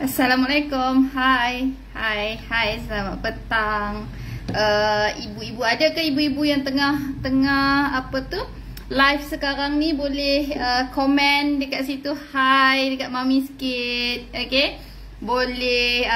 Assalamualaikum. Hai, selamat petang. Ibu-ibu, ada ke ibu-ibu yang tengah live sekarang ni, boleh komen dekat situ hai dekat mami sikit. Okey. Boleh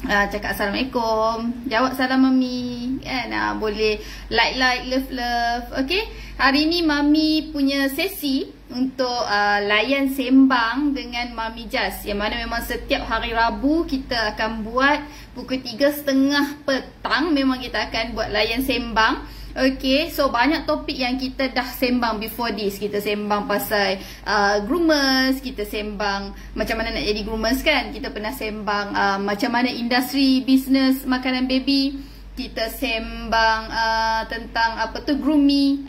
cakap assalamualaikum, jawab salam mami kan. Boleh like love. Okey. Hari ni mami punya sesi untuk layan sembang dengan Mami Jas, yang mana memang setiap hari Rabu kita akan buat pukul 3:30 petang. Memang kita akan buat layan sembang. Okay, so banyak topik yang kita dah sembang before this. Kita sembang pasal groomers, kita sembang macam mana nak jadi groomers kan. Kita pernah sembang macam mana industri bisnes makanan baby. Kita sembang tentang groomie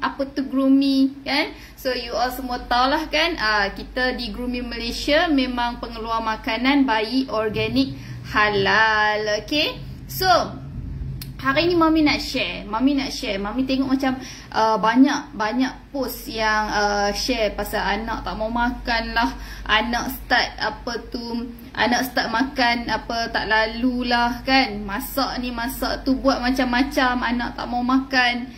kan. So you all semua tahulah kan, kita di Groomie Malaysia memang pengeluar makanan bayi organik halal. Okay, so hari ni Mami nak share. Mami tengok macam banyak post yang share pasal anak tak mau makan lah. Anak start makan tak lalu lah kan. Masak ni masak tu, buat macam-macam, anak tak mau makan.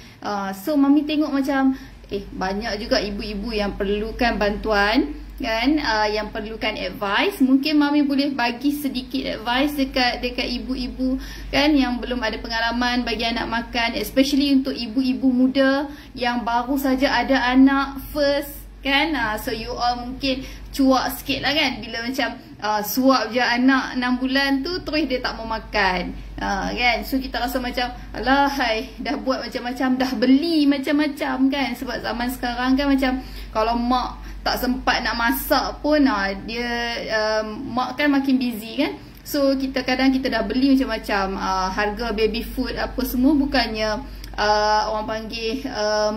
So Mami tengok macam banyak juga ibu-ibu yang perlukan bantuan kan, yang perlukan advice. Mungkin Mami boleh bagi sedikit advice dekat ibu-ibu kan, yang belum ada pengalaman bagi anak makan, especially untuk ibu-ibu muda yang baru saja ada anak first kan. So you all mungkin cuak sikit lah kan, bila macam suap je anak 6 bulan tu terus dia tak mau makan kan. So kita rasa macam alah dah buat macam-macam, dah beli macam-macam kan. Sebab zaman sekarang kan macam kalau mak tak sempat nak masak pun mak kan makin busy kan. So kita kadang dah beli macam-macam, harga baby food apa semua bukannya orang panggil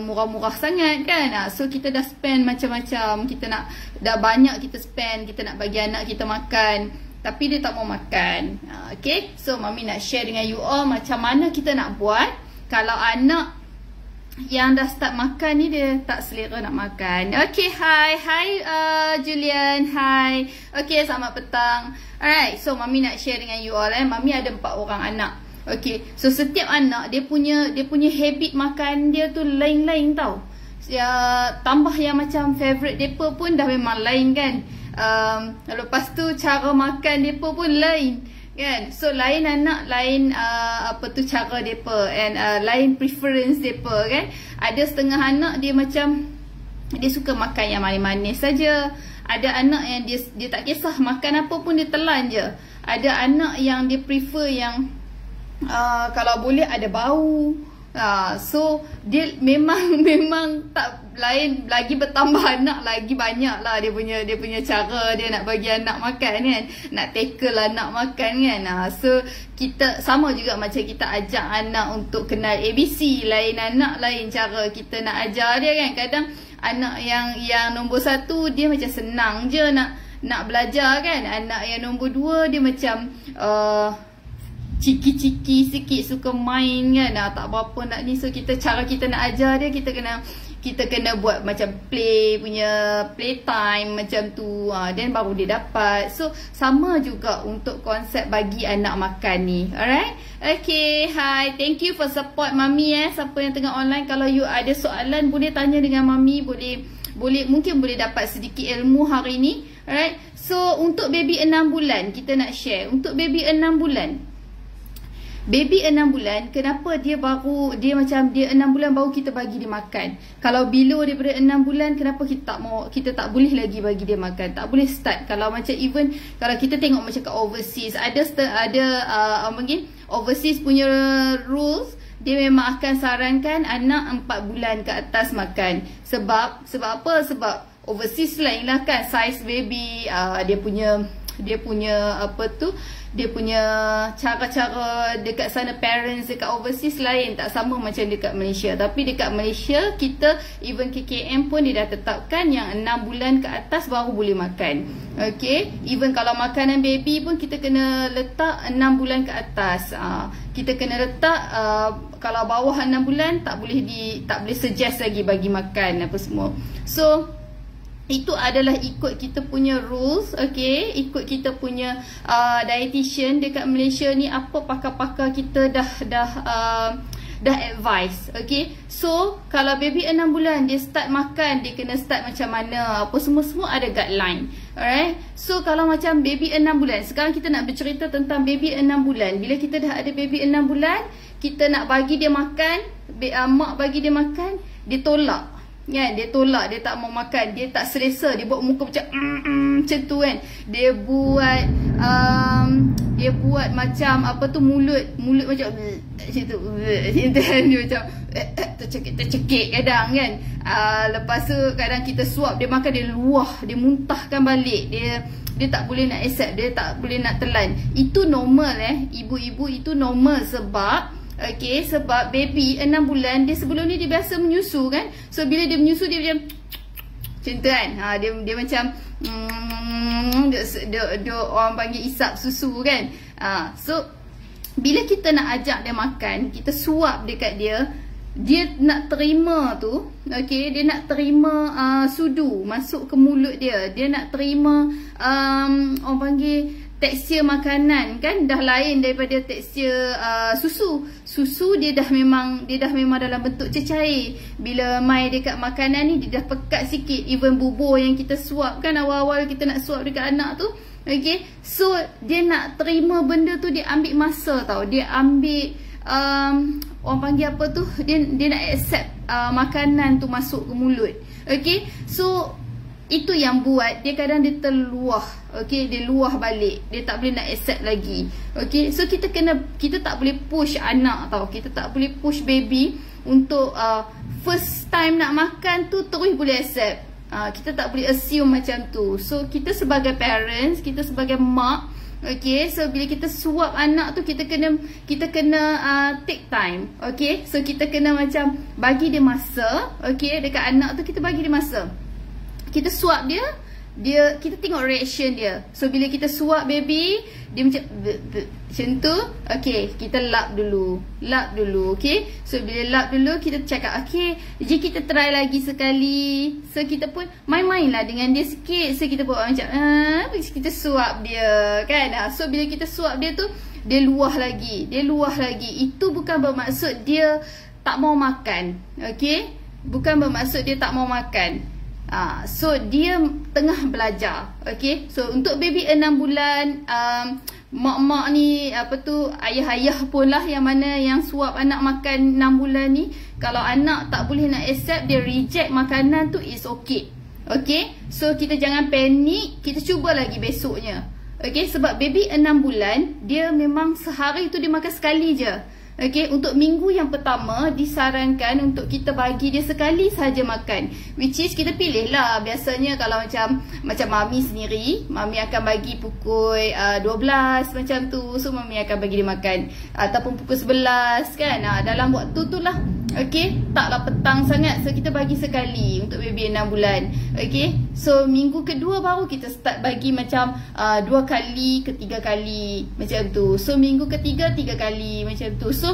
murah-murah sangat kan. So kita dah spend macam-macam, dah banyak kita spend, kita nak bagi anak kita makan tapi dia tak mau makan. Okay, so Mami nak share dengan you all macam mana kita nak buat kalau anak yang dah start makan ni dia tak selera nak makan. Okay, hi Julian, hi. Okay, selamat petang. Alright, so Mami nak share dengan you all. Mami ada 4 orang anak. Okay, so setiap anak dia punya habit makan dia tu lain-lain tau. Tambah yang macam favorite depa pun dah memang lain kan. Lepas tu cara makan depa pun lain kan. So lain anak, lain cara depa, and lain preference depa kan. Ada setengah anak dia macam dia suka makan yang manis-manis saja. Ada anak yang dia tak kisah makan apa pun dia telan je. Ada anak yang dia prefer yang kalau boleh ada bau. So dia memang tak lain lagi, bertambah anak lagi banyak lah dia punya cara dia nak bagi anak makan kan, nak tackle anak makan kan. So kita sama juga macam kita ajak anak untuk kenal ABC, lain anak lain cara kita nak ajar dia kan. Kadang anak yang nombor 1 dia macam senang je nak belajar kan. Anak yang nombor 2 dia macam ciki-ciki sikit, suka main kan, tak berapa nak ni. So cara kita nak ajar dia, kita kena buat macam playtime macam tu, then baru dia dapat. So sama juga untuk konsep bagi anak makan ni. Alright, okay, hi, thank you for support Mami. Siapa yang tengah online, kalau you ada soalan boleh tanya dengan Mami, mungkin boleh dapat sedikit ilmu hari ni. Alright, so untuk baby 6 bulan kita nak share. Untuk baby 6 bulan, baby 6 bulan, kenapa dia 6 bulan baru kita bagi dia makan. Kalau below daripada 6 bulan, kenapa kita tak boleh lagi bagi dia makan, tak boleh start. Kalau macam even kalau kita tengok macam kat overseas, ada overseas punya rules, dia memang akan sarankan anak 4 bulan ke atas makan. Sebab apa? Sebab overseas lain lah kan, size baby, dia punya cara-cara dekat sana, parents dekat overseas lain, tak sama macam dekat Malaysia. Tapi dekat Malaysia kita, even KKM pun dia dah tetapkan yang 6 bulan ke atas baru boleh makan. Okay, even kalau makanan baby pun kita kena letak 6 bulan ke atas. Kita kena letak kalau bawah 6 bulan tak boleh suggest lagi bagi makan apa semua. So itu adalah ikut kita punya rules, okay, ikut kita punya dietitian dekat Malaysia ni, apa pakar-pakar kita dah advise, okay. So kalau baby 6 bulan dia start makan, dia kena start macam mana, apa semua ada guideline. Alright. So kalau macam baby 6 bulan, sekarang kita nak bercerita tentang baby 6 bulan. Bila kita dah ada baby 6 bulan, kita nak bagi dia makan, mak bagi dia makan, dia tolak kan, dia tolak, dia tak mau makan, dia tak selesa, dia buat muka macam macam tu kan, dia buat macam apa tu, mulut macam macam tu kan, dia macam tercekik kadang kan. Lepas tu kadang kita suap dia makan, dia luah, dia muntahkan balik, dia tak boleh nak accept, dia tak boleh nak telan. Itu normal ibu-ibu, itu normal sebab okay, sebab baby 6 bulan dia sebelum ni dia biasa menyusu kan. So bila dia menyusu dia macam tu kan. Dia macam dia orang panggil isap susu kan. So bila kita nak ajak dia makan, kita suap dekat dia, dia nak terima tu, okay, dia nak terima sudu masuk ke mulut dia, dia nak terima orang panggil tekstur makanan kan, dah lain daripada tekstur susu dia dah memang dalam bentuk cecair. Bila mai dekat makanan ni dia dah pekat sikit. Even bubur yang kita suap kan, awal-awal kita nak suap dekat anak tu, okay, so dia nak terima benda tu, dia ambil masa tau, dia ambil orang panggil apa tu, dia nak accept makanan tu masuk ke mulut, okay. So itu yang buat dia kadang dia terluah, okay, dia luah balik, dia tak boleh nak accept lagi, okay. So kita tak boleh push anak tau, kita tak boleh push baby untuk first time nak makan tu terus boleh accept. Kita tak boleh assume macam tu. So kita sebagai parents, kita sebagai mak, okay, so bila kita suap anak tu, kita kena take time, okay. So kita kena macam bagi dia masa, okay, dekat anak tu kita bagi dia masa. Kita suap dia, kita tengok reaction dia. So bila kita suap baby, dia macam tu, okay, kita lap dulu, okay. So bila lap dulu, kita cakap, okay, jadi kita try lagi sekali. So kita pun main-main lah dengan dia sikit. So kita buat macam kita suap dia kan. So bila kita suap dia tu, dia luah lagi. Itu bukan bermaksud dia tak mau makan, okay, bukan bermaksud dia tak mau makan. So dia tengah belajar, okay. So untuk baby 6 bulan, mak-mak ni, apa tu, ayah-ayah pun lah yang mana yang suap anak makan 6 bulan ni, kalau anak tak boleh nak accept, dia reject makanan tu, is okay, okay. So kita jangan panik, kita cuba lagi besoknya, okay. Sebab baby 6 bulan, dia memang sehari tu dia makan sekali je, okay. Untuk minggu yang pertama disarankan untuk kita bagi dia sekali saja makan, which is kita pilih lah. Biasanya kalau macam mami sendiri, mami akan bagi pukul 12 macam tu. So mami akan bagi dia makan, ataupun pukul 11 kan, dalam waktu tu lah, okay. Taklah petang sangat. So kita bagi sekali untuk baby 6 bulan, okay. So minggu kedua baru kita start bagi macam 2 kali ke 3 kali macam tu. So minggu ketiga 3 kali macam tu. So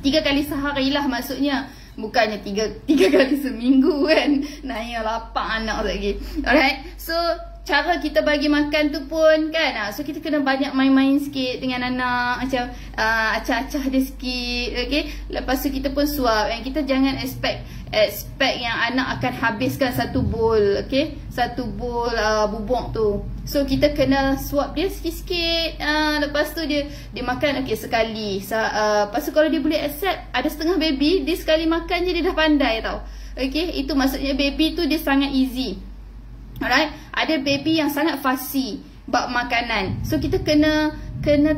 3 kali sehari lah maksudnya, bukannya 3 kali seminggu kan. Naya lapar anak lagi. Alright. So cara kita bagi makan tu pun kan, so kita kena banyak main-main sikit dengan anak, macam acah-acah dia sikit, okay. Lepas tu kita pun suap, and kita jangan expect yang anak akan habiskan satu bowl, okay, satu bowl bubuk tu. So kita kena suap dia sikit-sikit, lepas tu dia makan, okay, sekali. Lepas tu kalau dia boleh accept, ada setengah baby dia sekali makan je dia dah pandai tau, okay. Itu maksudnya baby tu dia sangat easy. Alright, ada baby yang sangat fussy bab makanan. So kita kena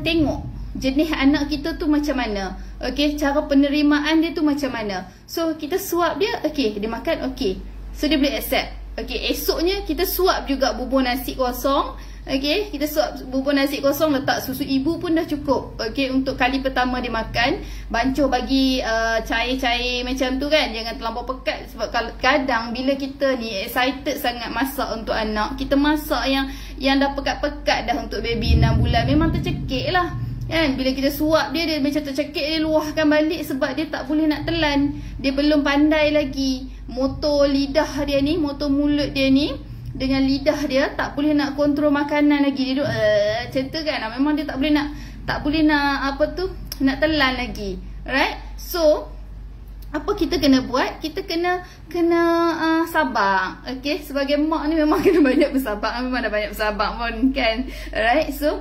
tengok jenis anak kita tu macam mana, okay, cara penerimaan dia tu macam mana. So kita suap dia, okay, dia makan, okay, so dia boleh accept, okay. Esoknya kita suap juga bubur nasi kosong, okay. Kita suap bubur nasi kosong, letak susu ibu pun dah cukup, okay. Untuk kali pertama dia makan, bancuh bagi cair-cair macam tu kan, jangan terlampau pekat. Sebab kadang bila kita ni excited sangat masak untuk anak, kita masak yang dah pekat-pekat dah untuk baby 6 bulan, memang tercekik lah kan. Bila kita suap dia macam tercekik, dia luahkan balik sebab dia tak boleh nak telan, dia belum pandai lagi. motor lidah dia ni, motor mulut dia ni, dengan lidah dia tak boleh nak kontrol makanan lagi. Dia duduk macam tu kan. Memang dia tak boleh nak apa tu, nak telan lagi. Right? So apa kita kena buat? Kita kena sabar. Okay, sebagai mak ni memang kena banyak bersabar. Memang dah banyak bersabar pun kan. Alright, so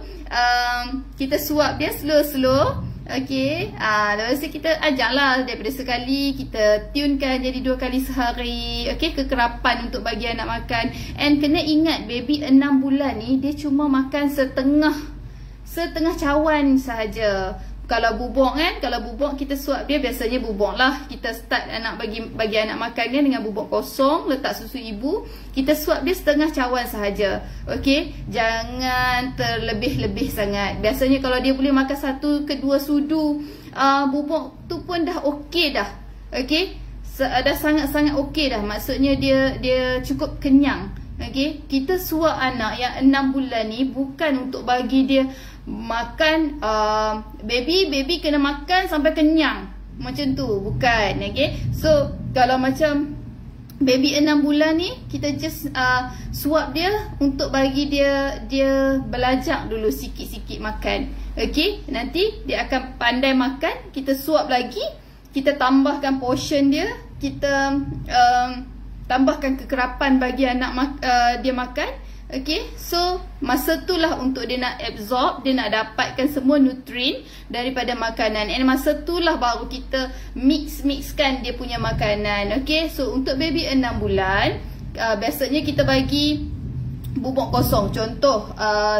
kita suap dia slow-slow. Okay, lepas tu kita ajarlah daripada sekali kita tunekan jadi 2 kali sehari. Okay, kekerapan untuk bagi anak makan. And kena ingat baby 6 bulan ni dia cuma makan setengah cawan sahaja. Kalau bubuk kan, kalau bubuk kita suap dia, biasanya bubuk lah. Kita start anak bagi anak makan dia dengan bubuk kosong, letak susu ibu. Kita suap dia setengah cawan sahaja. Okey, jangan terlebih-lebih sangat. Biasanya kalau dia boleh makan 1 ke 2 sudu bubuk tu pun dah okey dah. Okey, dah sangat-sangat okey dah. Maksudnya dia cukup kenyang. Okey, kita suap anak yang 6 bulan ni bukan untuk bagi dia makan baby kena makan sampai kenyang macam tu, bukan. Okay, so kalau macam baby 6 bulan ni kita just suap dia untuk bagi dia belajar dulu sikit-sikit makan. Okay, nanti dia akan pandai makan. Kita suap lagi, kita tambahkan portion dia, kita tambahkan kekerapan bagi anak dia makan. Okay, so masa tu lah untuk dia nak absorb, dia nak dapatkan semua nutrien daripada makanan. And masa tu lah baru kita mixkan dia punya makanan. Okay, so untuk baby 6 bulan biasanya kita bagi bubuk kosong. Contoh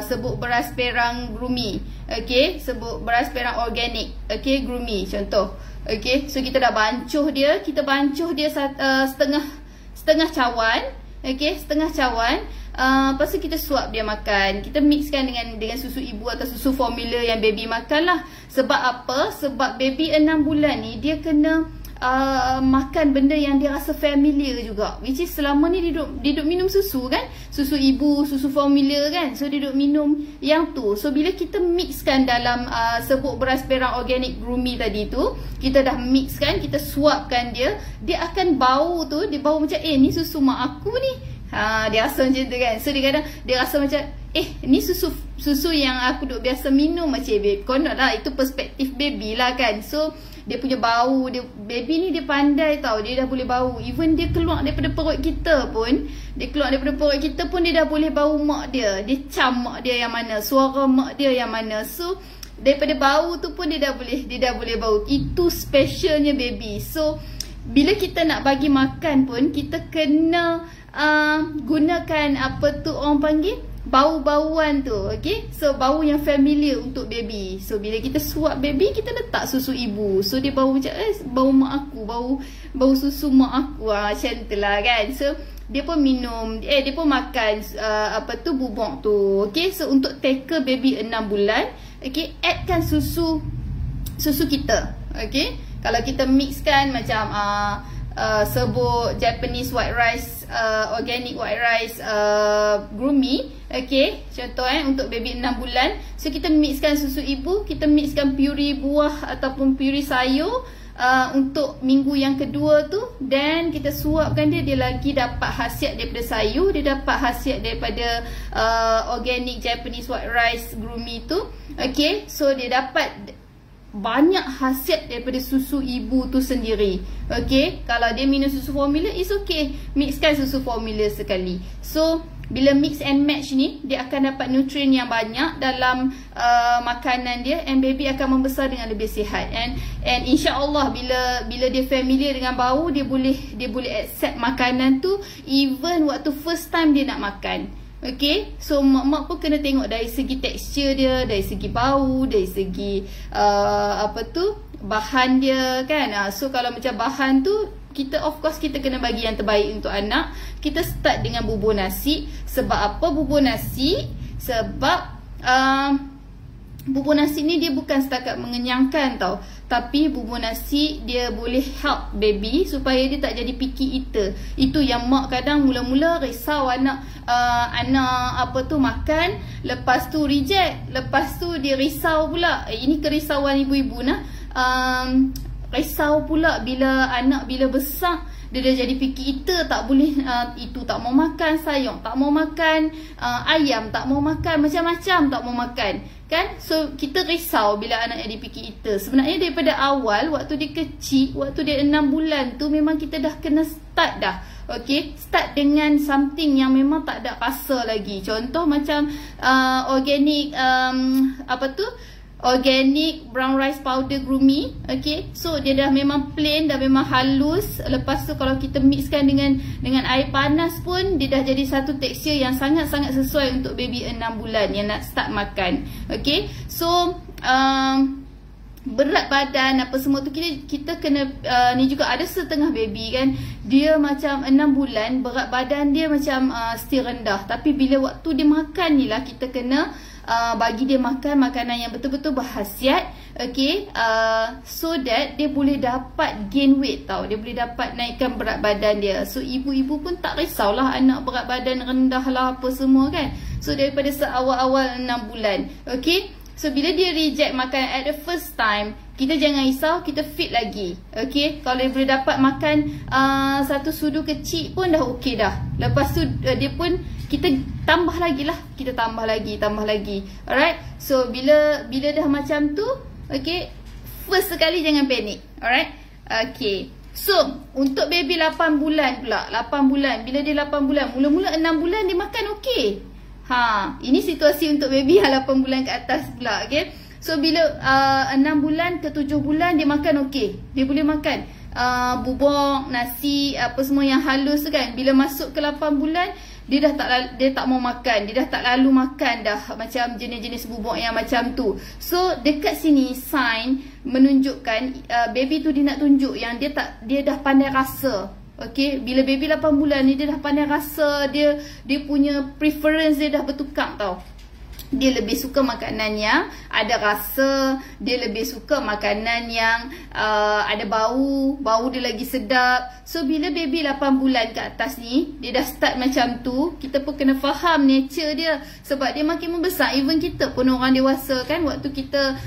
sebut beras perang Grumi. Okay, sebut beras perang organik. Okay, Grumi contoh. Okay, so kita dah bancuh dia. Kita bancuh dia setengah cawan. Okay, setengah cawan. Lepas tu kita suap dia makan. Kita mixkan dengan susu ibu atau susu formula yang baby makan lah. Sebab apa? Sebab baby 6 bulan ni dia kena makan benda yang dia rasa familiar juga. Which is selama ni dia duduk minum susu kan, susu ibu, susu formula kan. So dia duduk minum yang tu. So bila kita mixkan dalam sebut beras perang organik Grumi tadi tu, kita dah mixkan, kita suapkan dia, dia akan bau tu, dia bau macam ni susu mak aku ni. Dia rasa macam tu kan. So dia rasa macam ni susu yang aku duk biasa minum macam baby. Konon lah, itu perspektif baby lah kan. So dia punya bau, baby ni dia pandai tau. Dia dah boleh bau. Even dia keluar daripada perut kita pun, dia dah boleh bau mak dia. Dia cam mak dia yang mana, suara mak dia yang mana. So daripada bau tu pun dia dah boleh bau. Itu specialnya baby. So bila kita nak bagi makan pun, kita kena gunakan apa tu orang panggil, bau-bauan tu. Okay, so bau yang familiar untuk baby. So bila kita suap baby, kita letak susu ibu. So dia bau macam bau mak aku, bau susu mak aku, macam tu lah kan. So dia pun minum, dia pun makan apa tu bubuk tu. Okay, so untuk tackle baby 6 bulan, okay, addkan susu kita. Okay, kalau kita mixkan macam sebut Japanese white rice, organic white rice Grumi. Okay, contoh untuk baby 6 bulan. So kita mixkan susu ibu, kita mixkan puri buah ataupun puri sayur untuk minggu yang kedua tu. Dan kita suapkan dia lagi dapat khasiat daripada sayur, dia dapat khasiat daripada organic Japanese white rice Grumi tu. Okay, so dia dapat banyak khasiat daripada susu ibu tu sendiri. Okay, kalau dia minum susu formula, it's okay, mixkan susu formula sekali. So bila mix and match ni, dia akan dapat nutrien yang banyak dalam makanan dia, and baby akan membesar dengan lebih sihat. And insya-Allah bila dia familiar dengan bau, dia boleh accept makanan tu even waktu first time dia nak makan. Okay, so mak-mak pun kena tengok dari segi tekstur dia, dari segi bau, dari segi apa tu, bahan dia kan. So kalau macam bahan tu, kita of course kita kena bagi yang terbaik untuk anak. Kita start dengan bubur nasi. Sebab apa bubur nasi? Sebab bubur nasi ni dia bukan setakat mengenyangkan tau, tapi bubur nasi dia boleh help baby supaya dia tak jadi picky eater. Itu yang mak kadang mula-mula risau anak apa tu makan, lepas tu reject, lepas tu dia risau pula. Ini kerisauan ibu-ibu nah. Risau pula bila anak bila besar dia dah jadi picky eater, tak boleh itu tak mau makan, sayur tak mau makan, ayam tak mau makan, macam-macam tak mau makan kan. So kita risau bila anak jadi picky eater. Sebenarnya daripada awal waktu dia kecil, waktu dia 6 bulan tu memang kita dah kena start dah. Okay, start dengan something yang memang tak ada rasa lagi. Contoh macam organic organic brown rice powder Groomy. Okay, so dia dah memang plain, dah memang halus. Lepas tu kalau kita mixkan dengan air panas pun, dia dah jadi satu tekstur yang sangat-sangat sesuai untuk baby 6 bulan yang nak start makan. Okay, so berat badan apa semua tu kita kena ni juga. Ada setengah baby kan, dia macam 6 bulan berat badan dia macam still rendah, tapi bila waktu dia makan ni lah kita kena bagi dia makan makanan yang betul-betul berkhasiat. Okay, so that dia boleh dapat gain weight tau, dia boleh dapat naikkan berat badan dia. So ibu-ibu pun tak risaulah anak berat badan rendah lah apa semua kan. So daripada seawal-awal 6 bulan. Okay, so bila dia reject makan at the first time, kita jangan risau, kita feed lagi. Okay, kalau dia boleh dapat makan satu sudu kecil pun dah okay dah. Lepas tu dia pun kita tambah lagi lah, kita tambah lagi. Alright, so bila dah macam tu, okay, first sekali jangan panik. Alright, okay. So untuk baby 8 bulan pula, 8 bulan, bila dia 8 bulan, mula-mula 6 bulan dia makan okay. Ini situasi untuk baby yang 8 bulan ke atas pula. Okay, so bila 6 bulan ke 7 bulan dia makan okay, dia boleh makan bubuk, nasi, apa semua yang halus kan. Bila masuk ke 8 bulan, dia tak mau makan, dia dah tak lalu makan dah macam jenis-jenis bubuk yang macam tu. So dekat sini sign menunjukkan baby tu dia nak tunjuk yang dia dah pandai rasa. Okay, bila baby 8 bulan ni dia dah pandai rasa, dia punya preference dia dah bertukar tau. Dia lebih suka makanan yang ada rasa, dia lebih suka makanan yang ada bau dia lagi sedap. So bila baby 8 bulan ke atas ni, dia dah start macam tu, kita pun kena faham nature dia. Sebab dia makin membesar, even kita pun orang dewasa kan, waktu kita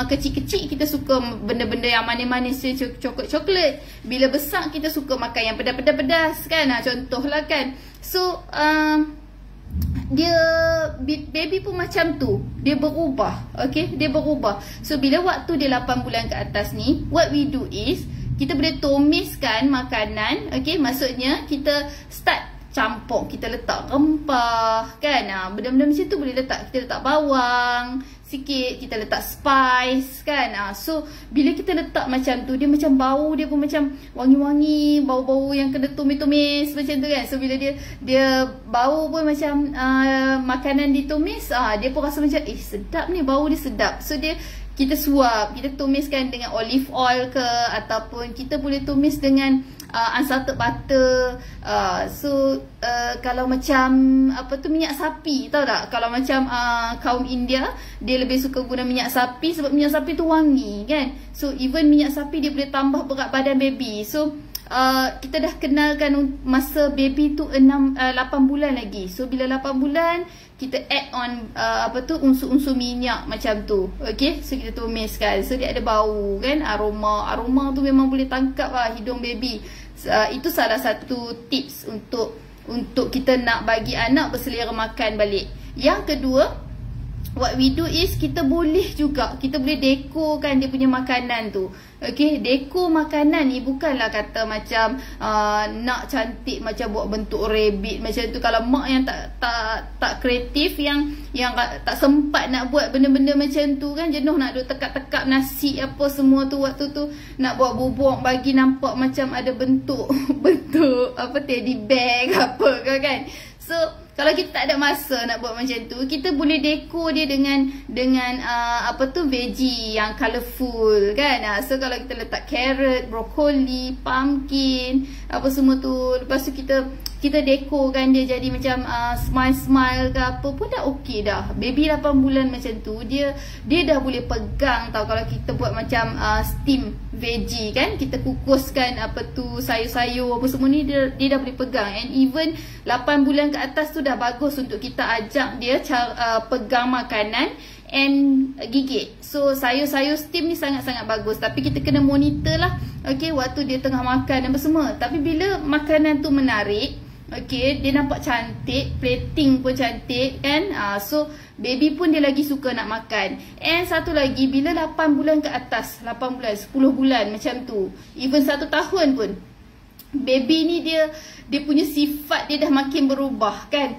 kecil-kecil kita suka benda-benda yang manis-manis, coklat-coklat. Bila besar kita suka makan yang pedas-pedas kan, contohlah kan. So dia baby pun macam tu, dia berubah. Okay, dia berubah. So bila waktu dia 8 bulan ke atas ni, what we do is kita boleh tumiskan makanan. Okay, maksudnya kita start campur, kita letak rempah kan, benda-benda macam tu boleh letak. Kita letak bawang sikit, kita letak spice kan. So bila kita letak macam tu, dia macam bau dia pun macam wangi-wangi, bau-bau yang kena tumis-tumis macam tu kan. So bila dia bau pun macam makanan ditumis, dia pun rasa macam sedap ni, bau dia sedap. So kita suap, kita tumiskan dengan olive oil ke, ataupun kita boleh tumis dengan unsalted butter. Kalau macam minyak sapi, tahu tak? Kalau macam kaum India, dia lebih suka guna minyak sapi sebab minyak sapi tu wangi kan. So even minyak sapi dia boleh tambah berat badan baby. So kita dah kenalkan masa baby tu 8 bulan lagi. So bila 8 bulan kita add on unsur-unsur minyak macam tu. Okay, so kita tumiskan. So dia ada bau kan, aroma tu memang boleh tangkap lah hidung baby. Itu salah satu tips untuk kita nak bagi anak berselera makan balik. Yang kedua, what we do is kita boleh dekorkan dia punya makanan tu. Okay, dekor makanan ni bukanlah kata macam nak cantik macam buat bentuk rabbit macam tu. Kalau mak yang tak kreatif, yang tak sempat nak buat benda-benda macam tu kan, jenuh nak duk tekap-tekap nasi apa semua tu, waktu tu nak buat bubuk bagi nampak macam ada bentuk teddy bear apa kan. So kalau kita tak ada masa nak buat macam tu, kita boleh dekor dia dengan veggie yang colourful kan. So kalau kita letak carrot, brokoli, pumpkin, apa semua tu, lepas tu kita dekorkan dia jadi macam smile-smile ke apa pun dah okey dah. Baby 8 bulan macam tu, dia dah boleh pegang tau. Kalau kita buat macam steam veggie kan, kita kukuskan sayur-sayur apa semua ni, dia dah boleh pegang. And even 8 bulan ke atas tu dah bagus untuk kita ajak dia pegang makanan. and gigit. So sayur-sayur steam ni sangat-sangat bagus, tapi kita kena monitor lah, okay, waktu dia tengah makan apa semua. Tapi bila makanan tu menarik, okay, dia nampak cantik, plating pun cantik kan. So baby pun dia lagi suka nak makan. And satu lagi, bila 8 bulan ke atas, 8 bulan, 10 bulan macam tu, even 1 tahun pun, baby ni dia punya sifat dia dah makin berubah kan.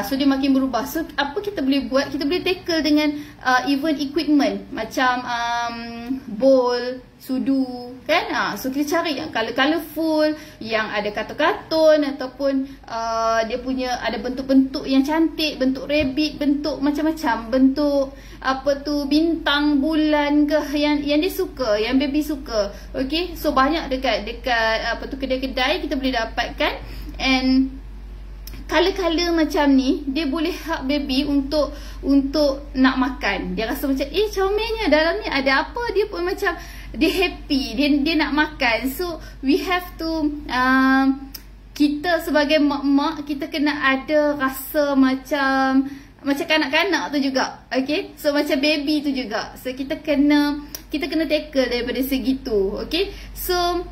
So dia makin berubah. So apa kita boleh buat? Kita boleh tackle dengan even equipment macam bowl, sudu kan. So kita cari yang colourful, yang ada kartun-kartun, ataupun dia punya ada bentuk-bentuk yang cantik, bentuk rabbit, bentuk macam-macam, bentuk apa tu, bintang, bulan ke, yang dia suka, yang baby suka. Okay, so banyak dekat apa tu, kedai-kedai kita boleh dapatkan. And color-color macam ni, dia boleh help baby untuk nak makan. Dia rasa macam comelnya, dalam ni ada apa, dia pun macam dia happy, dia nak makan. So we have to kita sebagai mak-mak, kita kena ada rasa macam kanak-kanak tu juga. Okay, so macam baby tu juga. So kita kena tackle daripada segi tu. Okay, so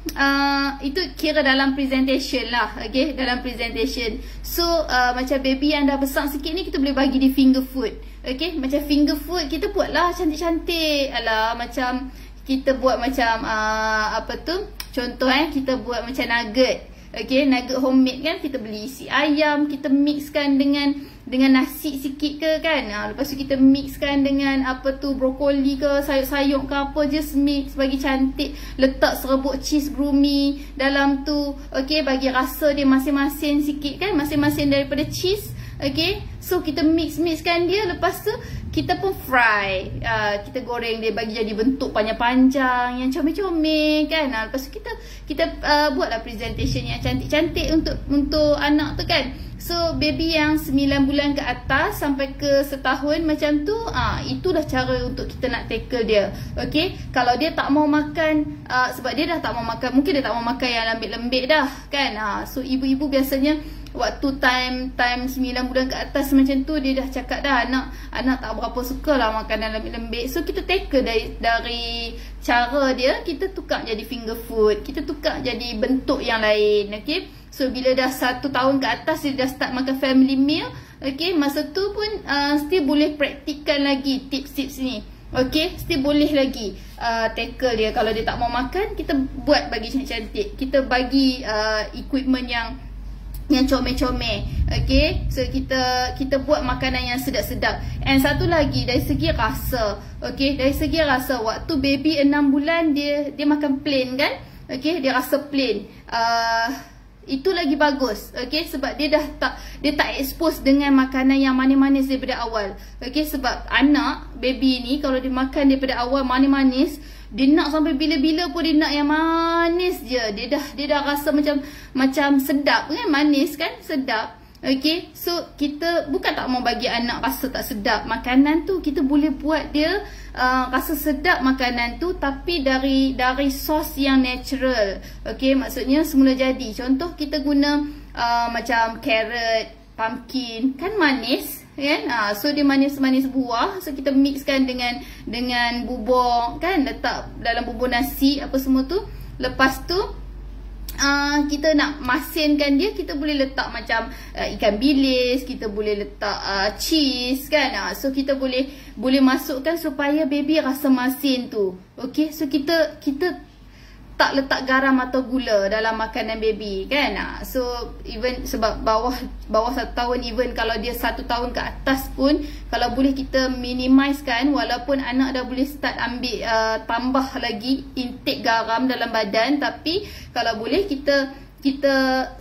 itu kira dalam presentation lah. Okay, dalam presentation. So macam baby yang dah besar sikit ni, kita boleh bagi dia finger food. Okay, macam finger food kita buat lah cantik-cantik. Alah, macam kita buat macam apa tu, contoh kita buat macam nugget. Okay, nugget homemade kan, kita beli isi ayam, kita mixkan dengan nasi sikit ke kan. Lepas tu kita mixkan dengan apa tu, brokoli ke, sayur-sayur ke apa, just mix bagi cantik. Letak serbuk cheese broomy dalam tu. Okay, bagi rasa dia masing-masing sikit kan, masing-masing daripada cheese. Okay, so kita mixkan dia. Lepas tu kita pun fry, kita goreng dia bagi jadi bentuk panjang-panjang yang comel-comel kan. Lepas tu kita buatlah presentation yang cantik-cantik untuk anak tu kan. So baby yang 9 bulan ke atas sampai ke setahun macam tu, itulah cara untuk kita nak tackle dia. Okay, kalau dia tak mau makan, sebab dia dah tak mau makan, mungkin dia tak mau makan yang lembik-lembik dah kan. So ibu-ibu biasanya waktu time 9 bulan ke atas macam tu, dia dah cakap dah anak tak berapa suka lah makanan lembik-lembik. So kita tackle dari cara dia, kita tukar jadi finger food, kita tukar jadi bentuk yang lain. Okay, so bila dah 1 tahun ke atas, dia dah start makan family meal. Okay, masa tu pun still boleh praktikkan lagi tips-tips ni. Okay, still boleh lagi tackle dia. Kalau dia tak mau makan, kita buat bagi cantik-cantik, kita bagi equipment yang comel-comel. Okay, so kita buat makanan yang sedap-sedap. And satu lagi, dari segi rasa. Okay, dari segi rasa, waktu baby 6 bulan dia makan plain kan. Okay, dia rasa plain. Itu lagi bagus. Okay, sebab dia tak expose dengan makanan yang manis-manis daripada awal. Okay, sebab anak baby ni kalau dia makan daripada awal manis-manis, dia nak sampai bila-bila pun dia nak yang manis je. Dia dah rasa macam sedap kan, manis kan, sedap. Okay, so kita bukan tak mau bagi anak rasa tak sedap makanan tu, kita boleh buat dia rasa sedap makanan tu, tapi dari sos yang natural. Okay, maksudnya semula jadi. Contoh kita guna macam carrot, pumpkin, kan manis kan. So dia manis-manis buah, so kita mixkan dengan bubur kan, letak dalam bubur nasi apa semua tu. Lepas tu kita nak masinkan dia, kita boleh letak macam ikan bilis, kita boleh letak cheese kan. So kita boleh masukkan supaya baby rasa masin tu. Okay, so kita tak letak garam atau gula dalam makanan baby kan. So even sebab bawah 1 tahun, even kalau dia 1 tahun ke atas pun, kalau boleh kita minimize kan, walaupun anak dah boleh start ambil tambah lagi intake garam dalam badan, tapi kalau boleh kita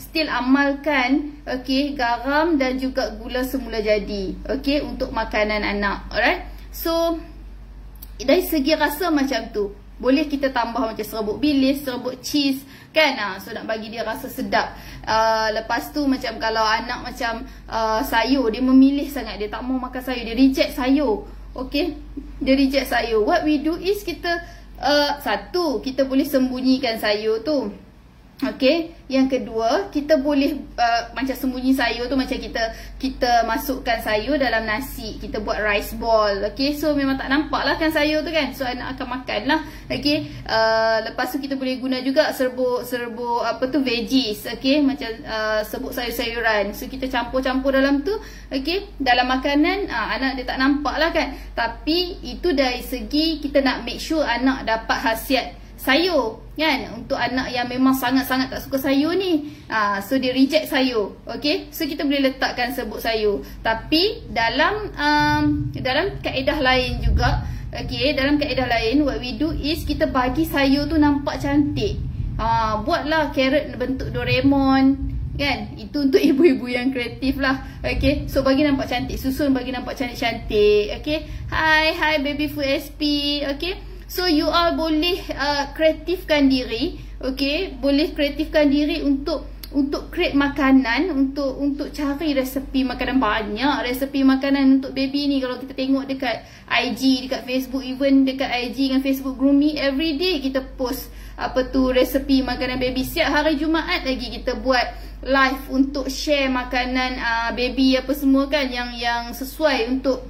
still amalkan, okay, garam dan juga gula semula jadi, okay, untuk makanan anak. Alright, so dari segi rasa macam tu, boleh kita tambah macam serbuk bilis, serbuk cheese kan. So nak bagi dia rasa sedap. Lepas tu macam kalau anak macam sayur, dia memilih sangat, dia tak mau makan sayur, dia reject sayur. Okay, dia reject sayur. What we do is kita satu, kita boleh sembunyikan sayur tu. Okey, yang kedua, kita boleh macam sembunyi sayur tu, macam kita masukkan sayur dalam nasi, kita buat rice ball. Okey, so memang tak nampak lah kan sayur tu kan, so anak akan makan lah. Okey, lepas tu kita boleh guna juga serbuk apa tu, veggies. Okey, macam serbuk sayur-sayuran, so kita campur-campur dalam tu. Okey, dalam makanan, anak dia tak nampak lah kan. Tapi itu dari segi kita nak make sure anak dapat khasiat sayur kan, untuk anak yang memang sangat-sangat tak suka sayur ni, so dia reject sayur. Okay, so kita boleh letakkan serbuk sayur. Tapi dalam kaedah lain juga, okay, dalam kaedah lain, what we do is kita bagi sayur tu nampak cantik. Buatlah carrot bentuk Doraemon kan, itu untuk ibu-ibu yang kreatif lah. Okay, so bagi nampak cantik, susun bagi nampak cantik-cantik. Okay, hi baby food SP. Okay, so you all boleh kreatifkan diri. Okay, boleh kreatifkan diri untuk create makanan, untuk cari resepi makanan. Banyak resepi makanan untuk baby ni. Kalau kita tengok dekat IG, dekat Facebook, even dekat IG dengan Facebook Groomie, everyday kita post apa tu, resepi makanan baby. Siap hari Jumaat lagi kita buat live untuk share makanan baby apa semua kan, yang sesuai untuk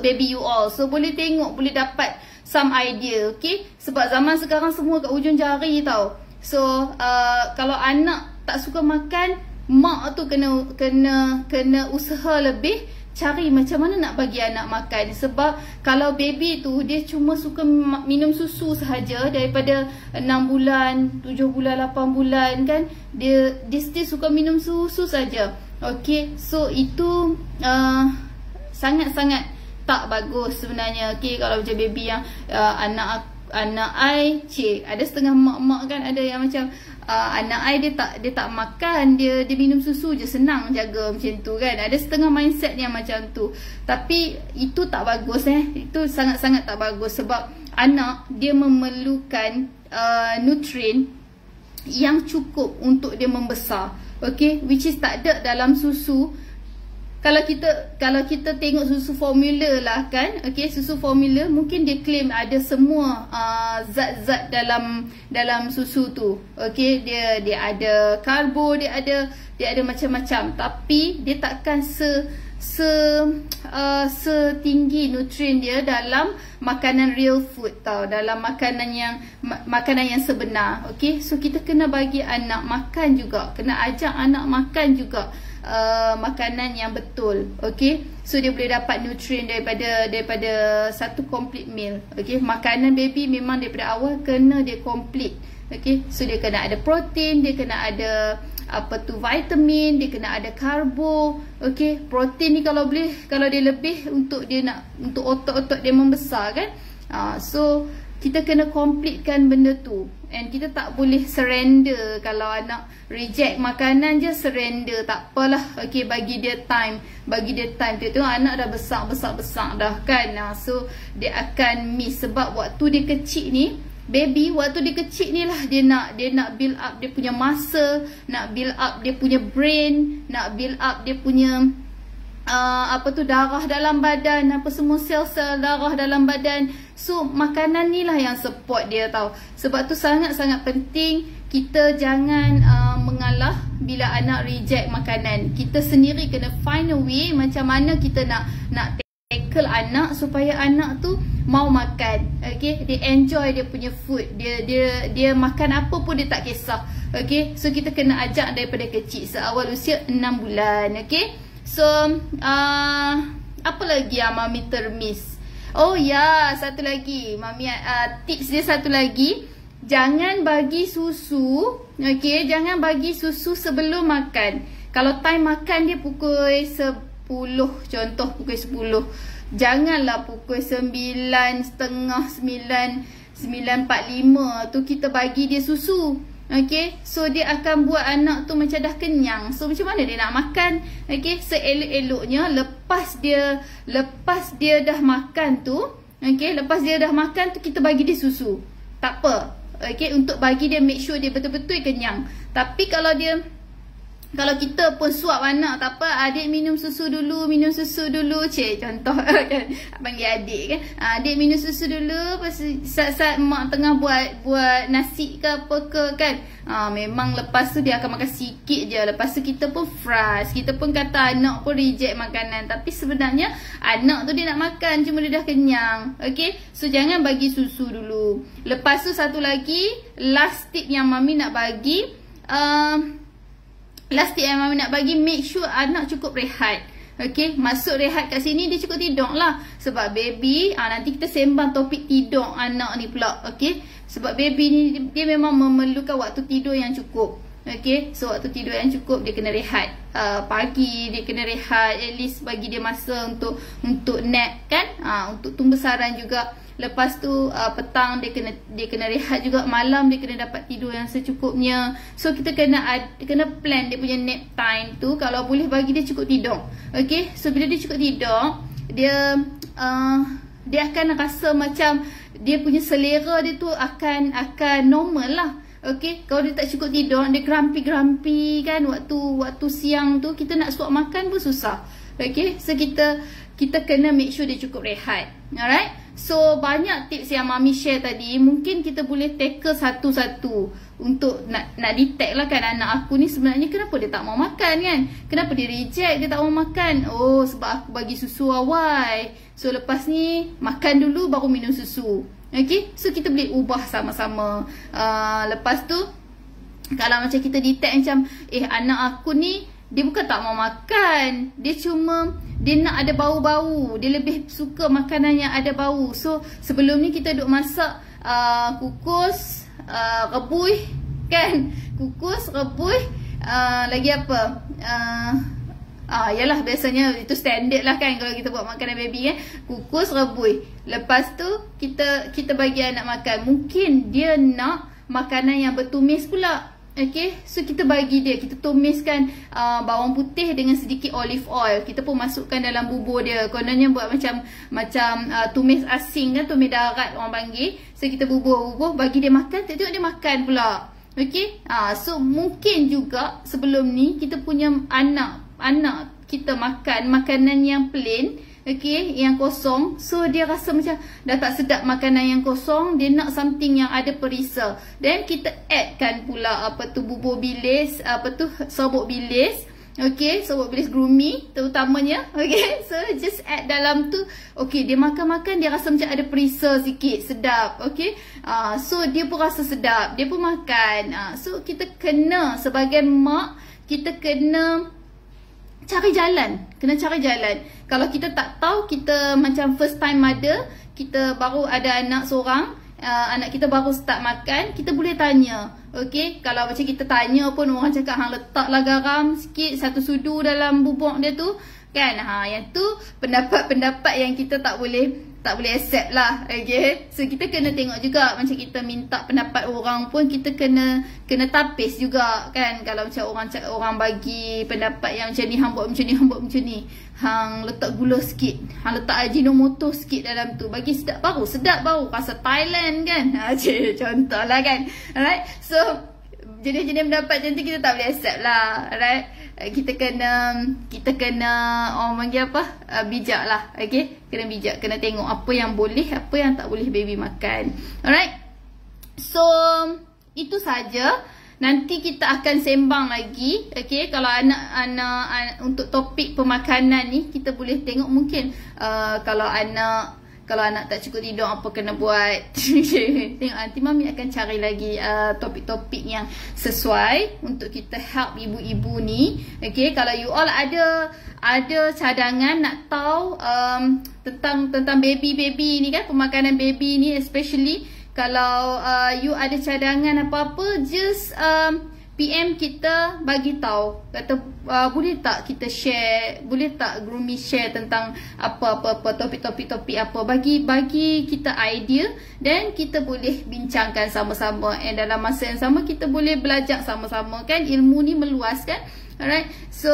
baby you all. So boleh tengok, boleh dapat some idea. Okay, sebab zaman sekarang semua kat ujung jari tau. So kalau anak tak suka makan, mak tu kena usaha lebih, cari macam mana nak bagi anak makan. Sebab kalau baby tu dia cuma suka minum susu sahaja daripada 6 bulan, 7 bulan, 8 bulan kan, dia still suka minum susu saja. Okay, so itu sangat-sangat tak bagus sebenarnya. Okay, kalau macam baby yang anak I, ada setengah mak-mak kan, ada yang macam anak I dia tak makan, dia minum susu je, senang jaga macam tu kan. Ada setengah mindset yang macam tu. Tapi itu tak bagus itu sangat-sangat tak bagus. Sebab anak dia memerlukan nutrien yang cukup untuk dia membesar. Okay, which is tak ada dalam susu. Kalau kita tengok susu formula lah kan, okay, susu formula mungkin dia claim ada semua zat-zat dalam susu tu. Okay, dia ada karbo, dia ada macam-macam, tapi dia takkan setinggi nutrien dia dalam makanan real food tau, dalam makanan yang sebenar. Okay, so kita kena bagi anak makan juga, kena ajak anak makan juga makanan yang betul. Okay, so dia boleh dapat nutrien daripada satu complete meal. Okay, makanan baby memang daripada awal kena dia complete. Okay, so dia kena ada protein, dia kena ada apa tu, vitamin, dia kena ada karbo. Okay, protein ni kalau dia lebih untuk otot-otot dia membesar kan. So kita kena completekan benda tu. And kita tak boleh surrender. Kalau anak reject makanan je, surrender, tak apalah. Okay, bagi dia time. Tengok anak dah besar dah kan. So dia akan miss. Sebab waktu dia kecil ni, baby waktu dia kecil ni lah, dia nak build up dia punya masa, nak build up dia punya brain, nak build up dia punya darah dalam badan, apa semua sel-sel darah dalam badan. So makanan ni lah yang support dia tau. Sebab tu sangat-sangat penting kita jangan mengalah bila anak reject makanan. Kita sendiri kena find a way macam mana kita nak tackle anak supaya anak tu mau makan. Okay, dia enjoy dia punya food, dia makan apa pun dia tak kisah. Okay, so kita kena ajak daripada kecil, seawal usia 6 bulan. Okay, so apa lagi yang Mami termiss? Oh ya, satu lagi Mami, tips dia satu lagi, jangan bagi susu. Okay, jangan bagi susu sebelum makan. Kalau time makan dia pukul 10, contoh pukul 10, janganlah pukul 9.30, 9.45 tu kita bagi dia susu. Okay, so dia akan buat anak tu macam dah kenyang. So macam mana dia nak makan? Okay, seelok-eloknya lepas dia dah makan tu, okay, lepas dia dah makan tu kita bagi dia susu. Tak apa. Okay, untuk bagi dia make sure dia betul-betul kenyang. Tapi kalau dia Kalau kita pun suap anak, tak apa, adik minum susu dulu, contoh kan, panggil adik kan, adik minum susu dulu, pasal saat-saat mak tengah buat nasi ke apa ke kan, memang lepas tu dia akan makan sikit je, lepas tu kita pun frust, kita pun kata anak pun reject makanan, tapi sebenarnya anak tu dia nak makan, cuma dia dah kenyang. Okay, so jangan bagi susu dulu. Lepas tu satu lagi, last tip yang mami nak bagi, make sure anak cukup rehat. Okay, masuk rehat kat sini, dia cukup tidur lah. Sebab baby, nanti kita sembang topik tidur anak ni pula. Okay, sebab baby ni dia memang memerlukan waktu tidur yang cukup. Okay, so waktu tidur yang cukup, dia kena rehat. Pagi dia kena rehat, at least bagi dia masa untuk nap kan, untuk tumbesaran juga. Lepas tu petang dia kena rehat juga, malam dia kena dapat tidur yang secukupnya. So kita kena plan dia punya nap time tu, kalau boleh bagi dia cukup tidur. Okay, so bila dia cukup tidur, dia akan rasa macam dia punya selera dia tu akan normal lah. Okay, kalau dia tak cukup tidur, dia grumpy kan, waktu siang tu kita nak suap makan pun susah. Okay, so kita kena make sure dia cukup rehat. Alright, so banyak tips yang mami share tadi, mungkin kita boleh tackle satu-satu untuk nak detect lah kan, anak aku ni sebenarnya kenapa dia tak mau makan kan, kenapa dia reject, dia tak mau makan. Oh, sebab aku bagi susu awal, so lepas ni makan dulu baru minum susu. Okay, so kita boleh ubah sama-sama. Lepas tu kalau macam kita detect macam anak aku ni dia bukan tak mau makan, dia nak ada bau-bau, dia lebih suka makanan yang ada bau. So sebelum ni kita duk masak kukus, rebus kan, kukus, rebus, lagi apa, yalah biasanya itu standard lah kan kalau kita buat makanan baby kan, kukus, rebus. Lepas tu kita bagi anak makan, mungkin dia nak makanan yang bertumis pula. Okay, so kita bagi dia, kita tumiskan bawang putih dengan sedikit olive oil, kita pun masukkan dalam bubur dia. Kononnya buat macam tumis asing kan, tumis darat orang panggil. So kita bubur bagi dia makan, tengok dia makan pula. Okay, so mungkin juga sebelum ni kita punya anak kita makan makanan yang plain, okay, yang kosong. So dia rasa macam dah tak sedap makanan yang kosong, dia nak something yang ada perisa. Then kita addkan pula bubur bilis, serbuk bilis. Okay, serbuk bilis Groomy terutamanya. Okay, so just add dalam tu. Okay, dia makan-makan, dia rasa macam ada perisa sikit, sedap. Okay, so dia pun rasa sedap, dia pun makan. So kita kena sebagai mak, kita kena cari jalan. Kalau kita tak tahu, kita macam first time mother, kita baru ada anak seorang, anak kita baru start makan, kita boleh tanya. Okay, kalau macam kita tanya pun orang cakap hang letaklah garam sikit, satu sudu dalam bubuk dia tu kan. Yang tu pendapat-pendapat yang kita tak boleh accept lah. Okay, so kita kena tengok juga, macam kita minta pendapat orang pun kita kena tapis juga kan. Kalau macam orang bagi pendapat yang macam ni, hang buat macam ni, hang letak gula sikit, hang letak ajinomoto sikit dalam tu, bagi sedap baru rasa Thailand kan. Contoh lah kan. Alright, so jenis-jenis pendapat macam tu kita tak boleh accept lah. Alright, kita kena orang panggil bijak lah. Okay, kena bijak, kena tengok apa yang boleh, apa yang tak boleh baby makan. Alright, so itu saja. Nanti kita akan sembang lagi. Okay, kalau anak untuk topik pemakanan ni, kita boleh tengok mungkin kalau anak tak cukup tidur apa kena buat. Tengok nanti mami akan cari lagi topik-topik yang sesuai untuk kita help ibu-ibu ni. Okay, kalau you all ada cadangan nak tahu tentang baby ni kan, pemakanan baby ni, especially kalau you ada cadangan apa-apa, just PM kita, bagi tahu, kata boleh tak kita share, boleh tak Groomy share tentang apa-apa topik-topik apa, bagi kita idea, dan kita boleh bincangkan sama-sama, and dalam masa yang sama kita boleh belajar sama-sama kan, ilmu ni meluas kan. Alright, so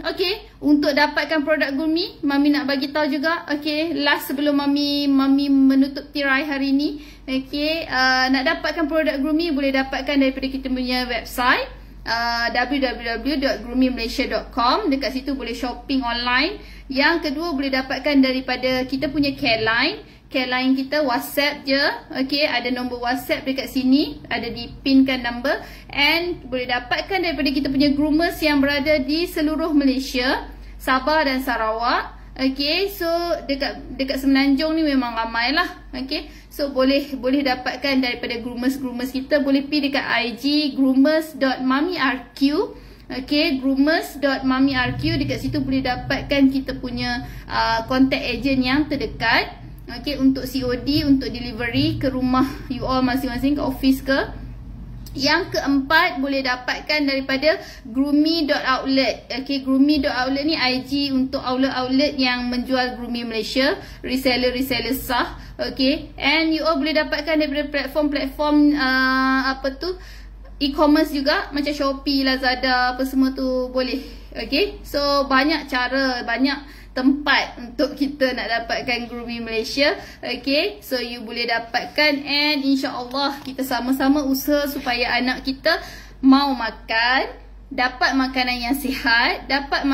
okay, untuk dapatkan produk Groomy, mami nak bagi tahu juga. Okay, last sebelum mami menutup tirai hari ni. Okay, nak dapatkan produk Groomy boleh dapatkan daripada kita punya website. www.groomymalaysia.com. Dekat situ boleh shopping online. Yang kedua, boleh dapatkan daripada kita punya care line. Care line kita WhatsApp je. Okay, ada nombor WhatsApp dekat sini, ada dipinkan number. And boleh dapatkan daripada kita punya groomers yang berada di seluruh Malaysia, Sabah dan Sarawak. Okay, so dekat Semenanjung ni memang ramai lah. Okay, so boleh dapatkan daripada groomers kita. Boleh pergi dekat IG groomers.mummyrq. Okay, groomers.mummyrq. Dekat situ boleh dapatkan kita punya contact agent yang terdekat. Okay, untuk COD, untuk delivery ke rumah you all masing-masing, ke office ke. Yang keempat, boleh dapatkan daripada groomy.outlet. Okay, groomy.outlet ni IG untuk outlet-outlet yang menjual Groomy Malaysia, reseller sah. Okay, and you all boleh dapatkan daripada platform-platform e-commerce juga, macam Shopee, Lazada, apa semua tu boleh. Okay, so banyak cara, banyak tempat untuk kita nak dapatkan Groomy Malaysia. Okay, so you boleh dapatkan, and insya-Allah kita sama-sama usaha supaya anak kita mau makan, dapat makanan yang sihat, dapat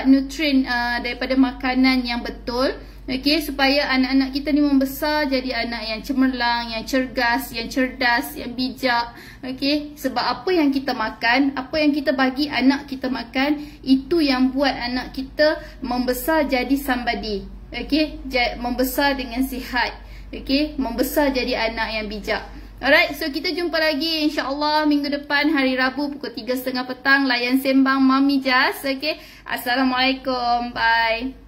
nutrien daripada makanan yang betul. Okay, supaya anak-anak kita ni membesar jadi anak yang cemerlang, yang cergas, yang cerdas, yang bijak. Okay, sebab apa yang kita makan, apa yang kita bagi anak kita makan, itu yang buat anak kita membesar jadi somebody. Okay, membesar dengan sihat. Okay, membesar jadi anak yang bijak. Alright, so kita jumpa lagi insya-Allah minggu depan, hari Rabu pukul 3.30 petang, layan sembang Mami Jas. Okay, Assalamualaikum, bye.